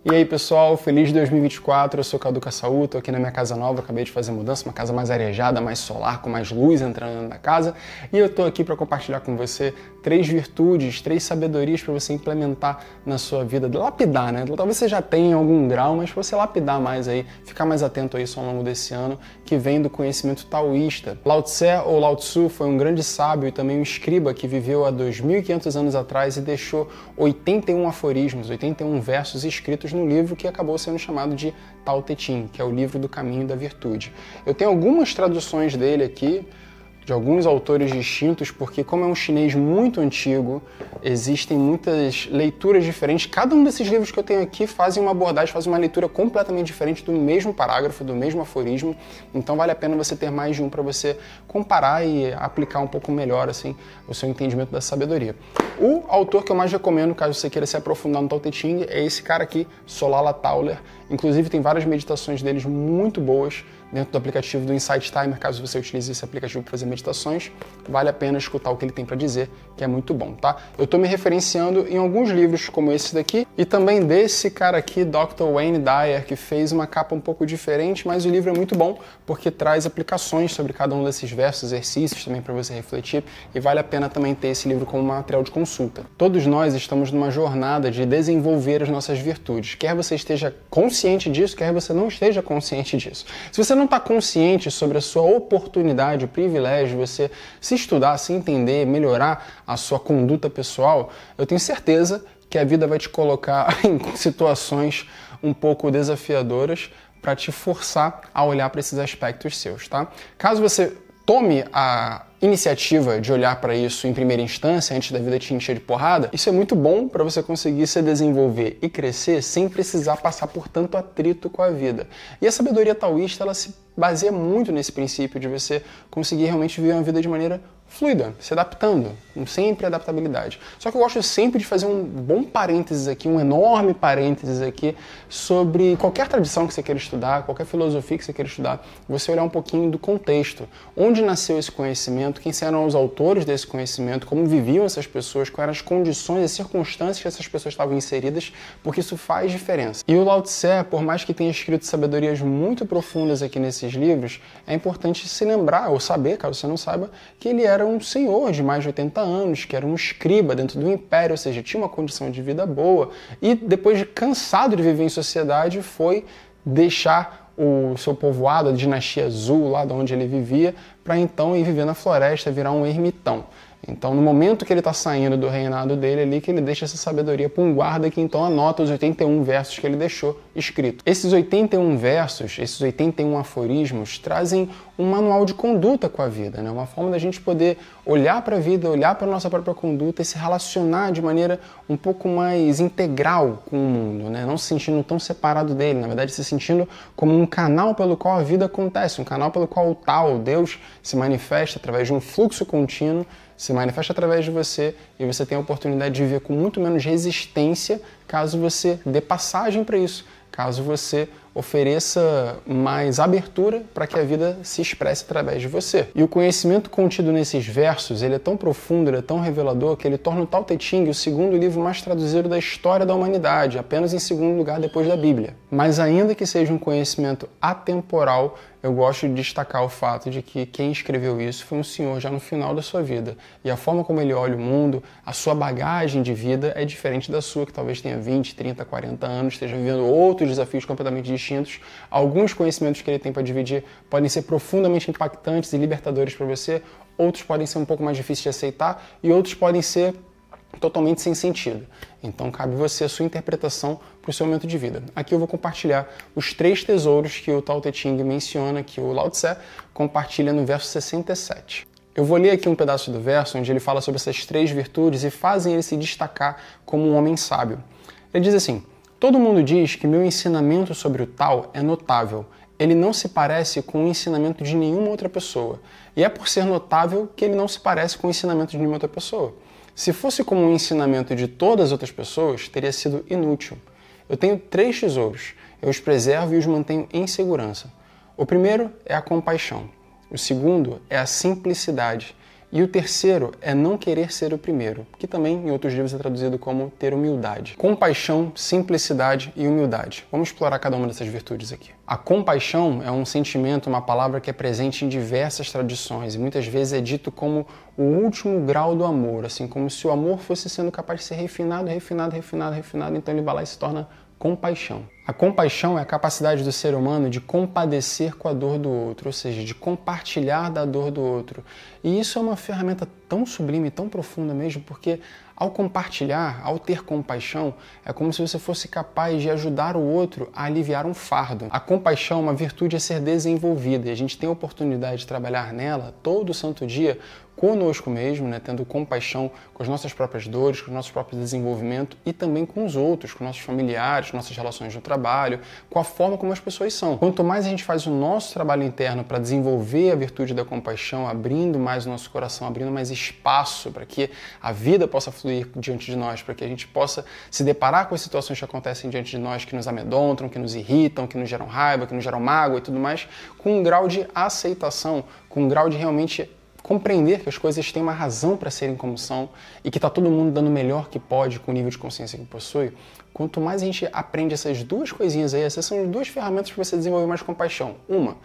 E aí pessoal, feliz 2024, eu sou Cadu Caçaú, tô aqui na minha casa nova, acabei de fazer mudança, uma casa mais arejada, mais solar, com mais luz entrando na casa, e eu tô aqui para compartilhar com você 3 virtudes, 3 sabedorias para você implementar na sua vida, lapidar, né? Talvez você já tenha em algum grau, mas para você lapidar mais aí, ficar mais atento a isso ao longo desse ano, que vem do conhecimento taoísta. Lao Tse ou Lao Tzu foi um grande sábio e também um escriba que viveu há 2.500 anos atrás e deixou 81 aforismos, 81 versos escritos no livro que acabou sendo chamado de Tao Te Ching, que é o livro do caminho da virtude. Eu tenho algumas traduções dele aqui, de alguns autores distintos, porque como é um chinês muito antigo, existem muitas leituras diferentes. Cada um desses livros que eu tenho aqui fazem uma abordagem, fazem uma leitura completamente diferente do mesmo parágrafo, do mesmo aforismo, então vale a pena você ter mais de um para você comparar e aplicar um pouco melhor assim, o seu entendimento da sabedoria. O autor que eu mais recomendo, caso você queira se aprofundar no Tao Te Ching, é esse cara aqui, Solala Tauler. Inclusive tem várias meditações deles muito boas dentro do aplicativo do Insight Timer, caso você utilize esse aplicativo para fazer meditações, vale a pena escutar o que ele tem para dizer, que é muito bom, tá? Eu estou me referenciando em alguns livros como esse daqui e também desse cara aqui, Dr. Wayne Dyer, que fez uma capa um pouco diferente, mas o livro é muito bom porque traz aplicações sobre cada um desses versos, exercícios também para você refletir e vale a pena também ter esse livro como material de consulta. Todos nós estamos numa jornada de desenvolver as nossas virtudes, quer você esteja consciente disso, quer você não esteja consciente disso. Se você não está consciente sobre a sua oportunidade, o privilégio de você se estudar, se entender, melhorar a sua conduta pessoal, eu tenho certeza que a vida vai te colocar em situações um pouco desafiadoras para te forçar a olhar para esses aspectos seus, tá? Caso você tome a iniciativa de olhar para isso em primeira instância, antes da vida te encher de porrada, isso é muito bom para você conseguir se desenvolver e crescer sem precisar passar por tanto atrito com a vida. E a sabedoria taoísta, ela se baseia muito nesse princípio de você conseguir realmente viver uma vida de maneira fluida, se adaptando, com sempre adaptabilidade. Só que eu gosto sempre de fazer um bom parênteses aqui, um enorme parênteses aqui, sobre qualquer tradição que você queira estudar, qualquer filosofia que você queira estudar, você olhar um pouquinho do contexto. Onde nasceu esse conhecimento, quem eram os autores desse conhecimento, como viviam essas pessoas, quais eram as condições e circunstâncias que essas pessoas estavam inseridas, porque isso faz diferença. E o Lao Tse, por mais que tenha escrito sabedorias muito profundas aqui nesses livros, é importante se lembrar, ou saber, caso você não saiba, que ele era um senhor de mais de 80 anos, que era um escriba dentro do império, ou seja, tinha uma condição de vida boa, e depois de cansado de viver em sociedade, foi deixar o seu povoado, a dinastia Zhou, lá de onde ele vivia, para então ir viver na floresta, virar um ermitão. Então, no momento que ele está saindo do reinado dele ali, que ele deixa essa sabedoria para um guarda que então anota os 81 versos que ele deixou escrito. Esses 81 versos, esses 81 aforismos, trazem um manual de conduta com a vida, né? Uma forma da gente poder olhar para a vida, olhar para a nossa própria conduta e se relacionar de maneira um pouco mais integral com o mundo, né? Não se sentindo tão separado dele, na verdade se sentindo como um canal pelo qual a vida acontece, um canal pelo qual o Tao, Deus, se manifesta através de um fluxo contínuo, se manifesta através de você e você tem a oportunidade de viver com muito menos resistência caso você dê passagem para isso, caso você ofereça mais abertura para que a vida se expresse através de você. E o conhecimento contido nesses versos, ele é tão profundo, ele é tão revelador, que ele torna o Tao Te Ching o segundo livro mais traduzido da história da humanidade, apenas em segundo lugar depois da Bíblia. Mas ainda que seja um conhecimento atemporal, eu gosto de destacar o fato de que quem escreveu isso foi um senhor já no final da sua vida. E a forma como ele olha o mundo, a sua bagagem de vida é diferente da sua, que talvez tenha 20, 30, 40 anos, esteja vivendo outros desafios completamente distintos. Alguns conhecimentos que ele tem para dividir podem ser profundamente impactantes e libertadores para você, outros podem ser um pouco mais difíceis de aceitar e outros podem ser totalmente sem sentido. Então cabe você a sua interpretação para o seu momento de vida. Aqui eu vou compartilhar os 3 tesouros que o Tao Te Ching menciona, que o Lao Tse compartilha no verso 67. Eu vou ler aqui um pedaço do verso onde ele fala sobre essas 3 virtudes e fazem ele se destacar como um homem sábio. Ele diz assim: todo mundo diz que meu ensinamento sobre o Tao é notável. Ele não se parece com o ensinamento de nenhuma outra pessoa. E é por ser notável que ele não se parece com o ensinamento de nenhuma outra pessoa. Se fosse como um ensinamento de todas as outras pessoas, teria sido inútil. Eu tenho 3 tesouros. Eu os preservo e os mantenho em segurança. O primeiro é a compaixão. O segundo é a simplicidade. E o terceiro é não querer ser o primeiro, que também em outros livros é traduzido como ter humildade. Compaixão, simplicidade e humildade. Vamos explorar cada uma dessas virtudes aqui. A compaixão é um sentimento, uma palavra que é presente em diversas tradições e muitas vezes é dito como o último grau do amor, assim como se o amor fosse sendo capaz de ser refinado, então ele vai lá e se torna compaixão. A compaixão é a capacidade do ser humano de compadecer com a dor do outro, ou seja, de compartilhar da dor do outro. E isso é uma ferramenta tão sublime, tão profunda mesmo, porque ao compartilhar, ao ter compaixão, é como se você fosse capaz de ajudar o outro a aliviar um fardo. A compaixão é uma virtude a ser desenvolvida e a gente tem a oportunidade de trabalhar nela todo santo dia conosco mesmo, né, tendo compaixão com as nossas próprias dores, com o nosso próprio desenvolvimento e também com os outros, com nossos familiares, com nossas relações no trabalho, com a forma como as pessoas são. Quanto mais a gente faz o nosso trabalho interno para desenvolver a virtude da compaixão, abrindo mais o nosso coração, abrindo mais espaço para que a vida possa fluir diante de nós, para que a gente possa se deparar com as situações que acontecem diante de nós, que nos amedrontam, que nos irritam, que nos geram raiva, que nos geram mágoa e tudo mais, com um grau de aceitação, com um grau de realmente compreender que as coisas têm uma razão para serem como são e que está todo mundo dando o melhor que pode com o nível de consciência que possui, quanto mais a gente aprende essas duas coisinhas aí, essas são as duas ferramentas para você desenvolver mais compaixão. Uma,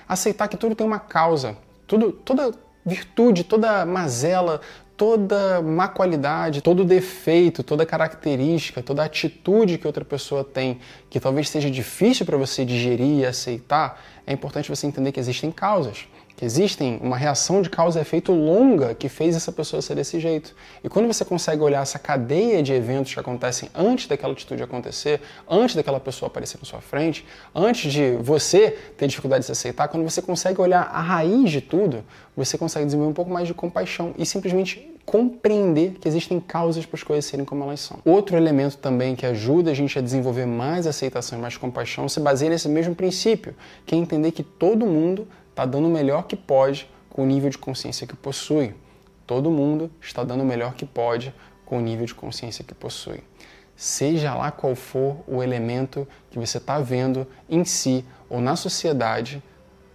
aceitar que tudo tem uma causa, toda virtude, toda mazela, toda má qualidade, todo defeito, toda característica, toda atitude que outra pessoa tem, que talvez seja difícil para você digerir e aceitar, é importante você entender que existem causas. Que existem uma reação de causa e efeito longa que fez essa pessoa ser desse jeito. E quando você consegue olhar essa cadeia de eventos que acontecem antes daquela atitude acontecer, antes daquela pessoa aparecer na sua frente, antes de você ter dificuldade de se aceitar, quando você consegue olhar a raiz de tudo, você consegue desenvolver um pouco mais de compaixão e simplesmente compreender que existem causas para as coisas serem como elas são. Outro elemento também que ajuda a gente a desenvolver mais aceitação e mais compaixão se baseia nesse mesmo princípio, que é entender que todo mundo está dando o melhor que pode com o nível de consciência que possui. Todo mundo está dando o melhor que pode com o nível de consciência que possui. Seja lá qual for o elemento que você está vendo em si ou na sociedade,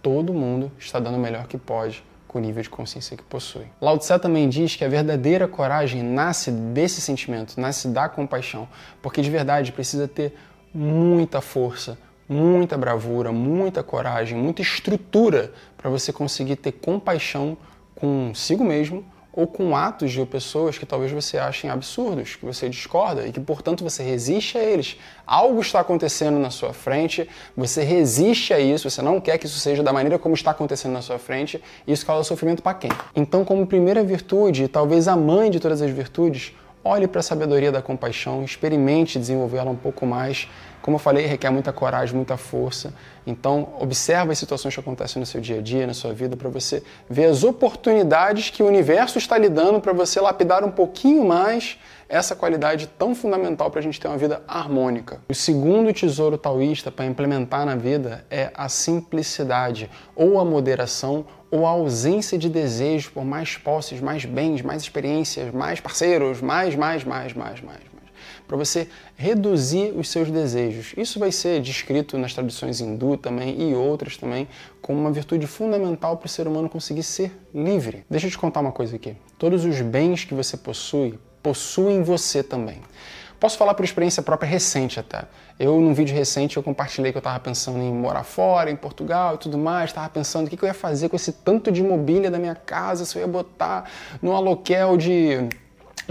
todo mundo está dando o melhor que pode com o nível de consciência que possui. Lao Tse também diz que a verdadeira coragem nasce desse sentimento, nasce da compaixão, porque de verdade precisa ter muita força, muita bravura, muita coragem, muita estrutura para você conseguir ter compaixão consigo mesmo ou com atos de pessoas que talvez você ache absurdos, que você discorda e que, portanto, você resiste a eles. Algo está acontecendo na sua frente, você resiste a isso, você não quer que isso seja da maneira como está acontecendo na sua frente, e isso causa sofrimento para quem? Então, como primeira virtude, talvez a mãe de todas as virtudes, olhe para a sabedoria da compaixão, experimente desenvolvê-la um pouco mais. Como eu falei, requer muita coragem, muita força. Então, observe as situações que acontecem no seu dia a dia, na sua vida, para você ver as oportunidades que o universo está lhe dando para você lapidar um pouquinho mais essa qualidade tão fundamental para a gente ter uma vida harmônica. O segundo tesouro taoísta para implementar na vida é a simplicidade, ou a moderação, ou a ausência de desejo por mais posses, mais bens, mais experiências, mais parceiros, mais. Para você reduzir os seus desejos. Isso vai ser descrito nas tradições hindu também e outras também como uma virtude fundamental para o ser humano conseguir ser livre. Deixa eu te contar uma coisa aqui. Todos os bens que você possui, possuem você também. Posso falar por experiência própria recente até. Num vídeo recente, eu compartilhei que eu estava pensando em morar fora, em Portugal e tudo mais. Estava pensando o que eu ia fazer com esse tanto de mobília da minha casa, se eu ia botar no aluguel de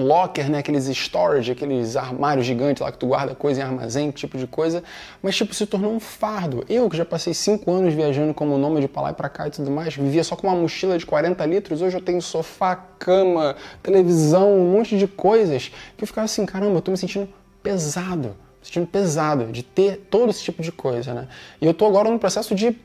locker, né, aqueles storage, aqueles armários gigantes lá que tu guarda coisa em armazém, tipo de coisa, mas se tornou um fardo. Eu que já passei 5 anos viajando como nômade pra lá e pra cá e tudo mais, vivia só com uma mochila de 40 litros, hoje eu tenho sofá, cama, televisão, um monte de coisas, que eu ficava assim, caramba, eu tô me sentindo pesado de ter todo esse tipo de coisa, né? E eu tô agora no processo de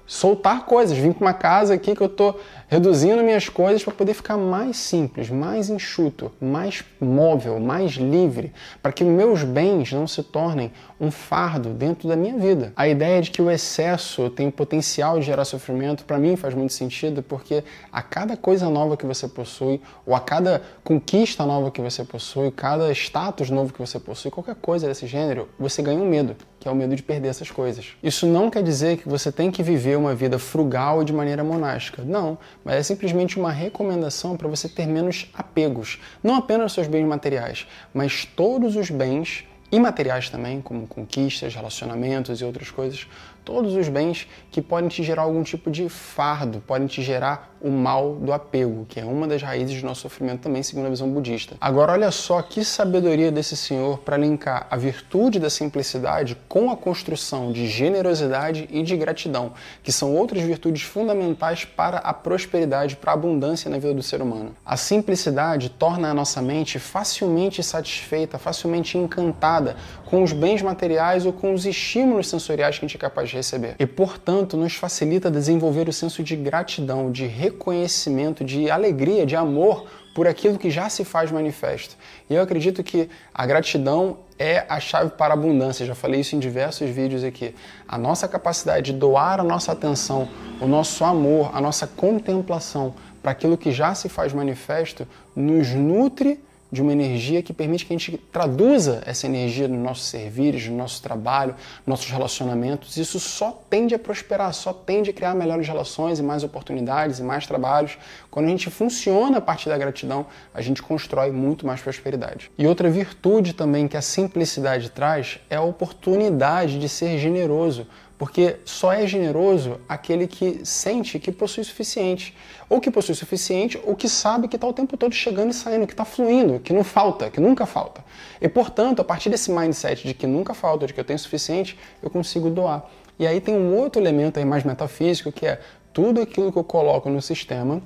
soltar coisas, vim para uma casa aqui que eu tô reduzindo minhas coisas para poder ficar mais simples, mais enxuto, mais móvel, mais livre, para que meus bens não se tornem um fardo dentro da minha vida. A ideia de que o excesso tem o potencial de gerar sofrimento, para mim faz muito sentido, porque a cada coisa nova que você possui, ou a cada conquista nova que você possui, cada status novo que você possui, qualquer coisa desse gênero, você ganha um medo. que é o medo de perder essas coisas. Isso não quer dizer que você tem que viver uma vida frugal e de maneira monástica. Não, mas é simplesmente uma recomendação para você ter menos apegos. Não apenas aos seus bens materiais, mas todos os bens imateriais também, como conquistas, relacionamentos e outras coisas, todos os bens que podem te gerar algum tipo de fardo, podem te gerar o mal do apego, que é uma das raízes do nosso sofrimento também, segundo a visão budista. Agora, olha só que sabedoria desse senhor para linkar a virtude da simplicidade com a construção de generosidade e de gratidão, que são outras virtudes fundamentais para a prosperidade, para a abundância na vida do ser humano. A simplicidade torna a nossa mente facilmente satisfeita, facilmente encantada com os bens materiais ou com os estímulos sensoriais que a gente é capaz de receber. E, portanto, nos facilita desenvolver o senso de gratidão, de reconhecimento, de alegria, de amor por aquilo que já se faz manifesto. E eu acredito que a gratidão é a chave para a abundância. Já falei isso em diversos vídeos aqui. A nossa capacidade de doar a nossa atenção, o nosso amor, a nossa contemplação para aquilo que já se faz manifesto nos nutre de uma energia que permite que a gente traduza essa energia no nosso serviço, no nosso trabalho, nossos relacionamentos. Isso só tende a prosperar, só tende a criar melhores relações e mais oportunidades e mais trabalhos. Quando a gente funciona a partir da gratidão, a gente constrói muito mais prosperidade. E outra virtude também que a simplicidade traz é a oportunidade de ser generoso. Porque só é generoso aquele que sente que possui o suficiente. Ou que possui o suficiente, ou que sabe que está o tempo todo chegando e saindo, que está fluindo, que não falta, que nunca falta. E, portanto, a partir desse mindset de que nunca falta, de que eu tenho o suficiente, eu consigo doar. E aí tem um outro elemento aí mais metafísico, que é tudo aquilo que eu coloco no sistema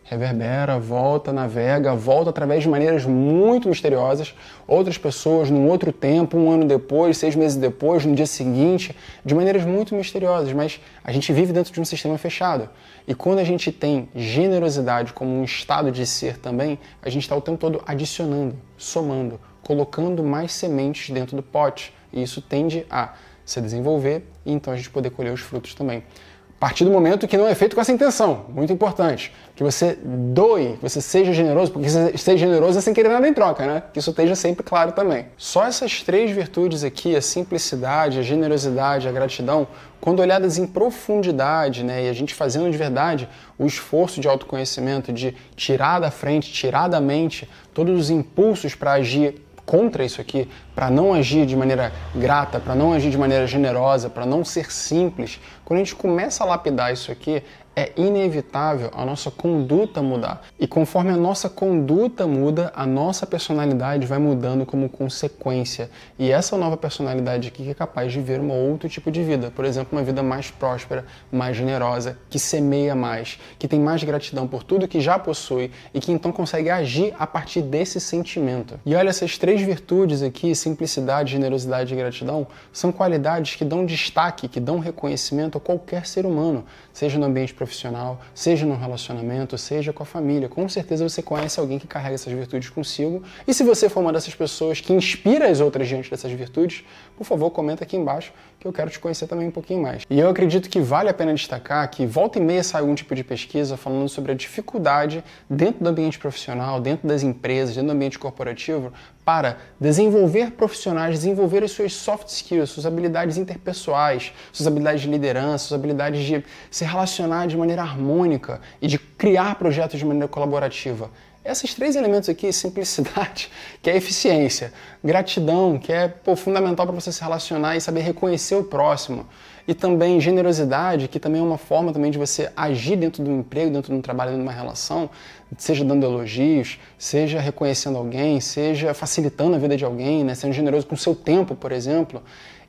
reverbera, volta, navega, volta através de maneiras muito misteriosas. Outras pessoas, num outro tempo, 1 ano depois, 6 meses depois, no dia seguinte, de maneiras muito misteriosas. Mas a gente vive dentro de um sistema fechado. E quando a gente tem generosidade como um estado de ser também, a gente está o tempo todo adicionando, somando, colocando mais sementes dentro do pote. E isso tende a se desenvolver e então a gente poder colher os frutos também. A partir do momento que não é feito com essa intenção, muito importante, que você doe, que você seja generoso, porque ser generoso é sem querer nada em troca, né? Que isso esteja sempre claro também. Só essas 3 virtudes aqui, a simplicidade, a generosidade, a gratidão, quando olhadas em profundidade, né, e a gente fazendo de verdade o esforço de autoconhecimento, de tirar da frente, tirar da mente todos os impulsos para agir contra isso aqui, para não agir de maneira grata, para não agir de maneira generosa, para não ser simples, quando a gente começa a lapidar isso aqui, é inevitável a nossa conduta mudar. E conforme a nossa conduta muda, a nossa personalidade vai mudando como consequência. E essa nova personalidade aqui que é capaz de viver um outro tipo de vida. Por exemplo, uma vida mais próspera, mais generosa, que semeia mais, que tem mais gratidão por tudo que já possui e que então consegue agir a partir desse sentimento. E olha, essas 3 virtudes aqui, simplicidade, generosidade e gratidão, são qualidades que dão destaque, que dão reconhecimento a qualquer ser humano, seja no ambiente profissional, seja no relacionamento, seja com a família. Com certeza você conhece alguém que carrega essas virtudes consigo. E se você for uma dessas pessoas que inspira as outras diante dessas virtudes, por favor, comenta aqui embaixo que eu quero te conhecer também um pouquinho mais. E eu acredito que vale a pena destacar que volta e meia sai algum tipo de pesquisa falando sobre a dificuldade dentro do ambiente profissional, dentro das empresas, dentro do ambiente corporativo, para desenvolver profissionais, desenvolver as suas soft skills, suas habilidades interpessoais, suas habilidades de liderança, suas habilidades de se relacionar de maneira harmônica e de criar projetos de maneira colaborativa. Esses 3 elementos aqui, simplicidade, que é eficiência, gratidão, que é fundamental para você se relacionar e saber reconhecer o próximo, e também generosidade, que também é uma forma também de você agir dentro de um emprego, dentro de um trabalho, dentro de uma relação, seja dando elogios, seja reconhecendo alguém, seja facilitando a vida de alguém, né? Sendo generoso com o seu tempo, por exemplo.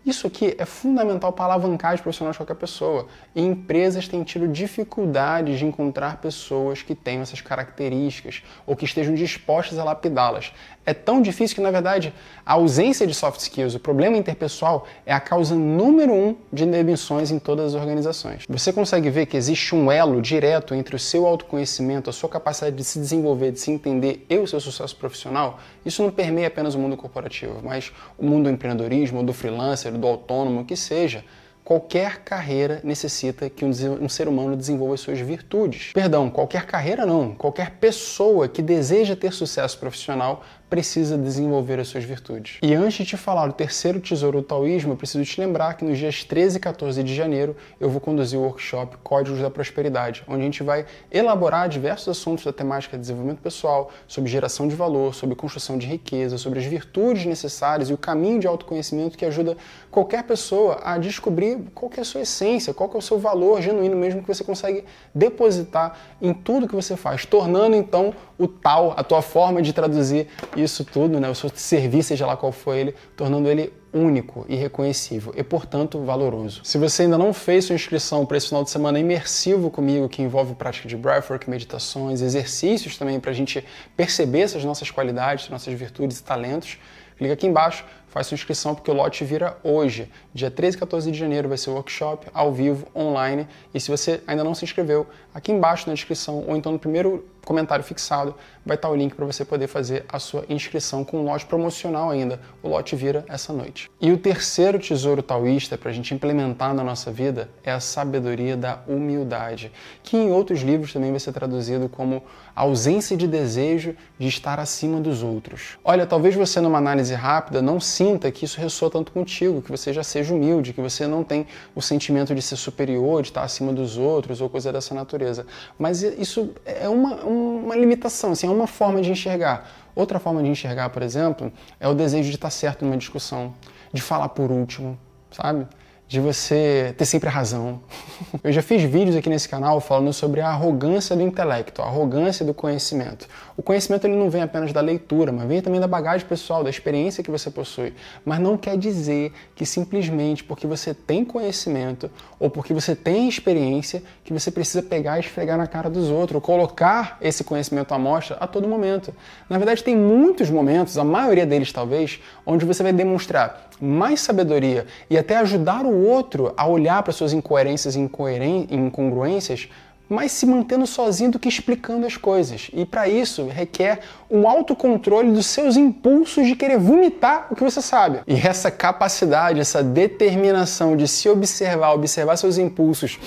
Isso aqui é fundamental para a alavancagem profissional de qualquer pessoa. E empresas têm tido dificuldades de encontrar pessoas que tenham essas características ou que estejam dispostas a lapidá-las. É tão difícil que, na verdade, a ausência de soft skills, o problema interpessoal, é a causa número 1 de demissões em todas as organizações. Você consegue ver que existe um elo direto entre o seu autoconhecimento, a sua capacidade de se desenvolver, de se entender e o seu sucesso profissional? Isso não permeia apenas o mundo corporativo, mas o mundo do empreendedorismo, do freelancer, do autônomo, que seja. Qualquer carreira necessita que um ser humano desenvolva as suas virtudes. Perdão, qualquer carreira não. Qualquer pessoa que deseja ter sucesso profissional precisa desenvolver as suas virtudes. E antes de te falar do terceiro tesouro do taoísmo, eu preciso te lembrar que nos dias 13 e 14 de janeiro eu vou conduzir o workshop Códigos da Prosperidade, onde a gente vai elaborar diversos assuntos da temática de desenvolvimento pessoal, sobre geração de valor, sobre construção de riqueza, sobre as virtudes necessárias e o caminho de autoconhecimento que ajuda qualquer pessoa a descobrir qual que é a sua essência, qual que é o seu valor genuíno mesmo que você consegue depositar em tudo que você faz, tornando então o tal, a tua forma de traduzir isso tudo, né, o seu serviço, seja lá qual for ele, tornando ele único e reconhecível e, portanto, valoroso. Se você ainda não fez sua inscrição para esse final de semana imersivo comigo, que envolve prática de breathwork, meditações, exercícios também para a gente perceber essas nossas qualidades, nossas virtudes e talentos, clica aqui embaixo, faz sua inscrição porque o lote vira hoje. Dia 13 e 14 de janeiro vai ser o workshop ao vivo, online. E se você ainda não se inscreveu, aqui embaixo na descrição ou então no primeiro comentário fixado vai estar o link para você poder fazer a sua inscrição com um lote promocional ainda. O lote vira essa noite. E o terceiro tesouro taoísta para a gente implementar na nossa vida é a sabedoria da humildade, que em outros livros também vai ser traduzido como a ausência de desejo de estar acima dos outros. Olha, talvez você numa análise rápida não sinta que isso ressoa tanto contigo, que você já seja humilde, que você não tem o sentimento de ser superior, de estar acima dos outros ou coisa dessa natureza. Mas isso é uma limitação, assim, é uma forma de enxergar. Outra forma de enxergar, por exemplo, é o desejo de estar certo numa discussão, de falar por último, sabe? De você ter sempre a razão. Eu já fiz vídeos aqui nesse canal falando sobre a arrogância do intelecto, a arrogância do conhecimento. O conhecimento ele não vem apenas da leitura, mas vem também da bagagem pessoal, da experiência que você possui. Mas não quer dizer que simplesmente porque você tem conhecimento ou porque você tem experiência que você precisa pegar e esfregar na cara dos outros, ou colocar esse conhecimento à mostra a todo momento. Na verdade, tem muitos momentos, a maioria deles talvez, onde você vai demonstrar mais sabedoria e até ajudar o outro a olhar para suas incoerências e incongruências, mas se mantendo sozinho do que explicando as coisas. E para isso requer um autocontrole dos seus impulsos de querer vomitar o que você sabe. E essa capacidade, essa determinação de se observar, observar seus impulsos,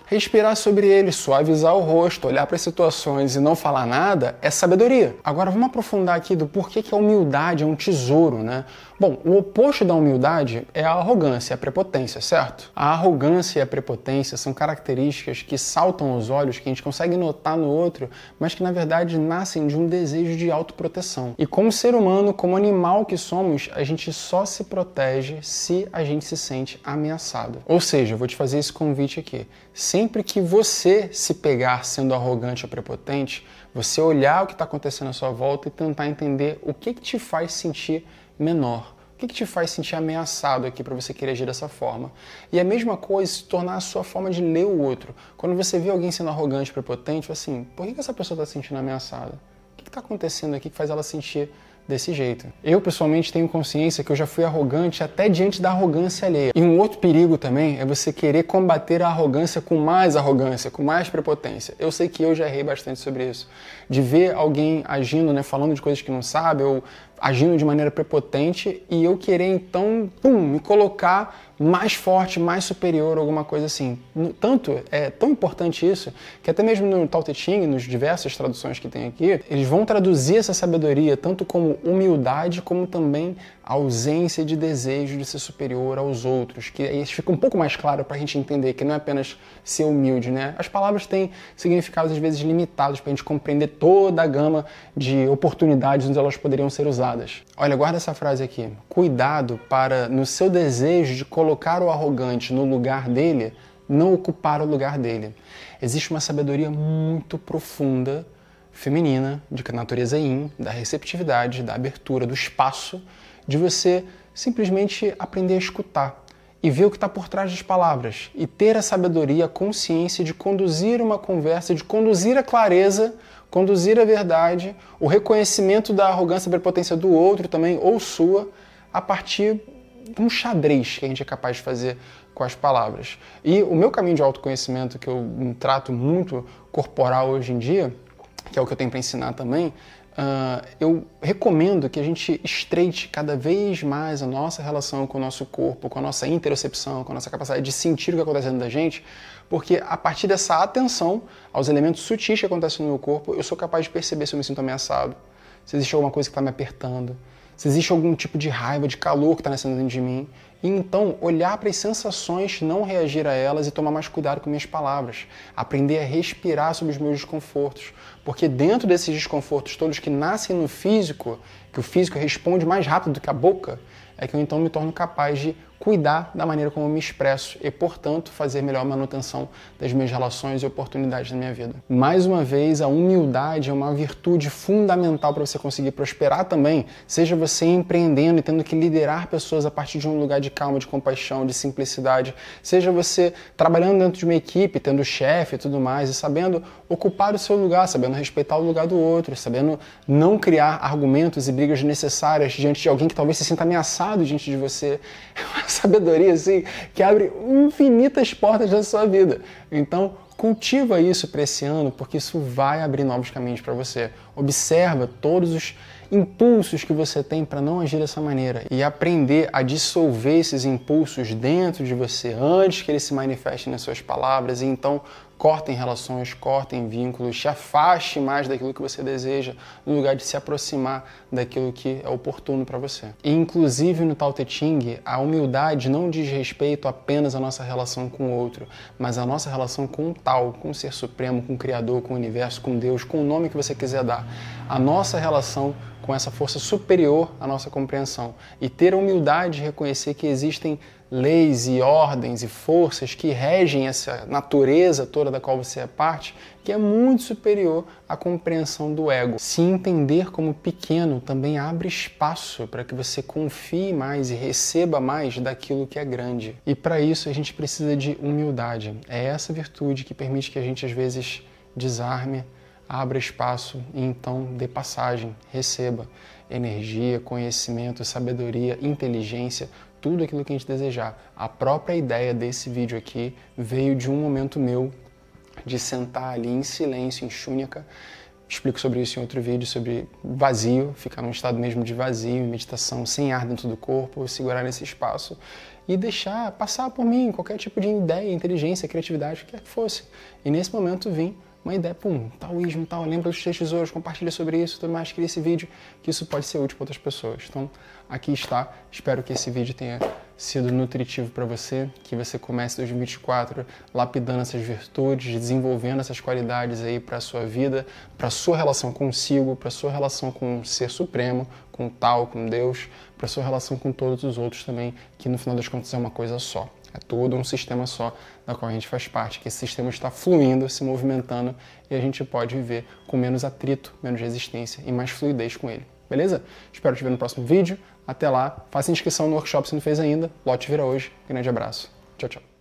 respirar sobre eles, suavizar o rosto, olhar para as situações e não falar nada, é sabedoria. Agora vamos aprofundar aqui do porquê que a humildade é um tesouro, né? Bom, o oposto da humildade é a arrogância, a prepotência, certo? A arrogância e a prepotência são características que saltam aos olhos, que a gente consegue notar no outro, mas que na verdade nascem de um desejo de autoproteção. E como ser humano, como animal que somos, a gente só se protege se a gente se sente ameaçado. Ou seja, eu vou te fazer esse convite aqui. Sempre que você se pegar sendo arrogante ou prepotente, você olhar o que está acontecendo à sua volta e tentar entender o que te faz sentir menor. O que te faz sentir ameaçado aqui para você querer agir dessa forma? E a mesma coisa se tornar a sua forma de ler o outro. Quando você vê alguém sendo arrogante, prepotente, assim, por que essa pessoa está se sentindo ameaçada? O que está acontecendo aqui que faz ela sentir desse jeito? Eu, pessoalmente, tenho consciência que eu já fui arrogante até diante da arrogância alheia. E um outro perigo também é você querer combater a arrogância, com mais prepotência. Eu sei que eu já errei bastante sobre isso. De ver alguém agindo, né, falando de coisas que não sabe, ou agindo de maneira prepotente, e eu querer, então, me colocar mais forte, mais superior, alguma coisa assim. Tanto, é tão importante isso, que até mesmo no Tao Te Ching, nas diversas traduções que tem aqui, eles vão traduzir essa sabedoria tanto como humildade, como também ausência de desejo de ser superior aos outros, que aí fica um pouco mais claro para a gente entender que não é apenas ser humilde, né? As palavras têm significados às vezes limitados para a gente compreender toda a gama de oportunidades onde elas poderiam ser usadas. Olha, guarda essa frase aqui. Cuidado para, no seu desejo de colocar o arrogante no lugar dele, não ocupar o lugar dele. Existe uma sabedoria muito profunda, feminina, de natureza yin, da receptividade, da abertura, do espaço, de você simplesmente aprender a escutar e ver o que está por trás das palavras e ter a sabedoria, a consciência de conduzir uma conversa, de conduzir a clareza, conduzir a verdade, o reconhecimento da arrogância e prepotência do outro também, ou sua, a partir de um xadrez que a gente é capaz de fazer com as palavras. E o meu caminho de autoconhecimento, que eu trato muito corporal hoje em dia, que é o que eu tenho para ensinar também, eu recomendo que a gente estreite cada vez mais a nossa relação com o nosso corpo, com a nossa interocepção, com a nossa capacidade de sentir o que acontece dentro da gente, porque a partir dessa atenção aos elementos sutis que acontecem no meu corpo, eu sou capaz de perceber se eu me sinto ameaçado, se existe alguma coisa que está me apertando, se existe algum tipo de raiva, de calor que está nascendo dentro de mim. E então, olhar para as sensações, não reagir a elas e tomar mais cuidado com minhas palavras. Aprender a respirar sobre os meus desconfortos. Porque dentro desses desconfortos todos que nascem no físico, que o físico responde mais rápido do que a boca, é que eu então me torno capaz de cuidar da maneira como eu me expresso e, portanto, fazer melhor manutenção das minhas relações e oportunidades na minha vida. Mais uma vez, a humildade é uma virtude fundamental para você conseguir prosperar também, seja você empreendendo e tendo que liderar pessoas a partir de um lugar de calma, de compaixão, de simplicidade, seja você trabalhando dentro de uma equipe, tendo chefe e tudo mais, e sabendo ocupar o seu lugar, sabendo respeitar o lugar do outro, sabendo não criar argumentos e brigas desnecessárias diante de alguém que talvez se sinta ameaçado diante de você. Sabedoria, assim, que abre infinitas portas da sua vida. Então, cultiva isso para esse ano, porque isso vai abrir novos caminhos para você. Observa todos os impulsos que você tem para não agir dessa maneira e aprender a dissolver esses impulsos dentro de você antes que eles se manifestem nas suas palavras e então cortem relações, cortem vínculos, te afaste mais daquilo que você deseja, no lugar de se aproximar daquilo que é oportuno para você. E, inclusive no Tao Te Ching, a humildade não diz respeito apenas à nossa relação com o outro, mas à nossa relação com o Tao, com o Ser Supremo, com o Criador, com o Universo, com Deus, com o nome que você quiser dar. A nossa relação com essa força superior à nossa compreensão. E ter a humildade de reconhecer que existem leis e ordens e forças que regem essa natureza toda da qual você é parte, que é muito superior à compreensão do ego. Se entender como pequeno também abre espaço para que você confie mais e receba mais daquilo que é grande. E para isso a gente precisa de humildade. É essa virtude que permite que a gente às vezes desarme, abra espaço e então dê passagem, receba energia, conhecimento, sabedoria, inteligência, tudo aquilo que a gente desejar. A própria ideia desse vídeo aqui veio de um momento meu de sentar ali em silêncio, em Shunyaka. Explico sobre isso em outro vídeo, sobre vazio, ficar num estado mesmo de vazio, meditação, sem ar dentro do corpo, segurar nesse espaço e deixar passar por mim qualquer tipo de ideia, inteligência, criatividade, o que quer que fosse. E nesse momento vim uma ideia, taoísmo, tal, lembra dos textos hoje, compartilha sobre isso, tudo mais, queria esse vídeo, que isso pode ser útil para outras pessoas. Então, aqui está, espero que esse vídeo tenha sido nutritivo para você, que você comece 2024 lapidando essas virtudes, desenvolvendo essas qualidades aí para a sua vida, para a sua relação consigo, para a sua relação com o Ser Supremo, com o Tao, com Deus, para a sua relação com todos os outros também, que no final das contas é uma coisa só. É todo um sistema só da qual a gente faz parte, que esse sistema está fluindo, se movimentando e a gente pode viver com menos atrito, menos resistência e mais fluidez com ele. Beleza? Espero te ver no próximo vídeo. Até lá. Faça inscrição no workshop se não fez ainda. Lote vira hoje. Grande abraço. Tchau, tchau.